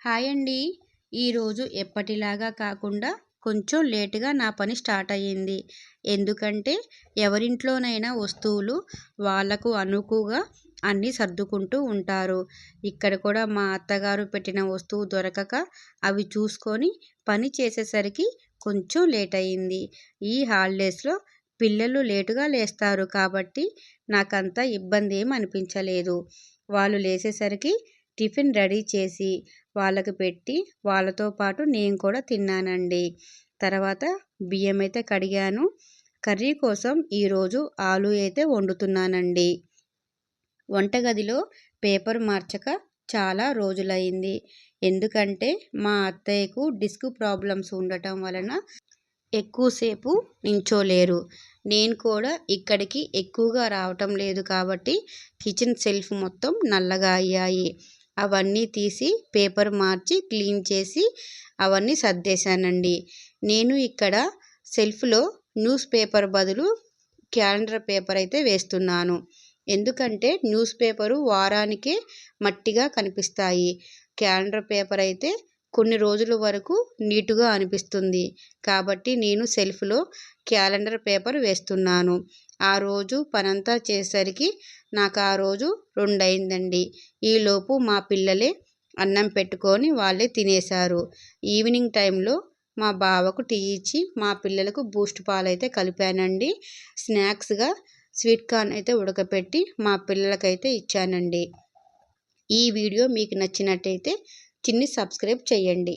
Hi అండి. ఈరోజు ఎప్పటిలాగా కాకుండా కొంచెం లేటుగా నా పని స్టార్ట్ అయ్యింది. ఎందుకంటే ఎవరింట్లోనైనా వస్తువులు వాళ్ళకు అనుకువగా అన్నీ సర్దుకుంటూ ఉంటారు. ఇక్కడ కూడా మా అత్తగారు పెట్టిన వస్తువు దొరకక అవి చూసుకొని పని చేసేసరికి కొంచెం లేట్ అయ్యింది. ఈ హాలిడేస్‌లో పిల్లలు లేటుగా లేస్తారు కాబట్టి నాకంత ఇబ్బంది ఏమి అనిపించలేదు. వాళ్ళు లేసేసరికి టిఫిన్ రెడీ చేసి వాళ్ళకి పెట్టి వాళ్ళతో పాటు నేను కూడా తిన్నానండి. తర్వాత బియ్యం అయితే కడిగాను. కర్రీ కోసం ఈరోజు ఆలు అయితే వండుతున్నానండి. వంటగదిలో పేపర్ మార్చక చాలా రోజులైంది. ఎందుకంటే మా అత్తయ్యకు డిస్క్ ప్రాబ్లమ్స్ ఉండటం వలన ఎక్కువసేపు నించోలేరు. నేను కూడా ఇక్కడికి ఎక్కువగా రావటం లేదు కాబట్టి కిచెన్ షెల్ఫ్ మొత్తం నల్లగా అయ్యాయి. అవన్నీ తీసి పేపర్ మార్చి క్లీన్ చేసి అవన్నీ సర్దేశానండి. నేను ఇక్కడ షెల్ఫ్‌లో న్యూస్ పేపర్ బదులు క్యాలెండర్ పేపర్ అయితే వేస్తున్నాను. ఎందుకంటే న్యూస్ పేపరు వారానికే మట్టిగా కనిపిస్తాయి. క్యాలెండర్ పేపర్ అయితే కొన్ని రోజుల వరకు నీటుగా అనిపిస్తుంది. కాబట్టి నేను షెల్ఫ్‌లో క్యాలెండర్ పేపర్ వేస్తున్నాను. ఆ రోజు పనంతా చేసేసరికి నాకు ఆ రోజు 2 అయిందండి. ఈలోపు మా పిల్లలే అన్నం పెట్టుకొని వాళ్ళే తినేశారు. ఈవినింగ్ టైంలో మా బావకు టీ ఇచ్చి మా పిల్లలకు బూస్ట్ పాలైతే కలిపానండి. స్నాక్స్‌గా స్వీట్ కార్న్ అయితే ఉడకపెట్టి మా పిల్లలకైతే ఇచ్చానండి. ఈ వీడియో మీకు నచ్చినట్టయితే చిన్ని సబ్స్క్రైబ్ చేయండి.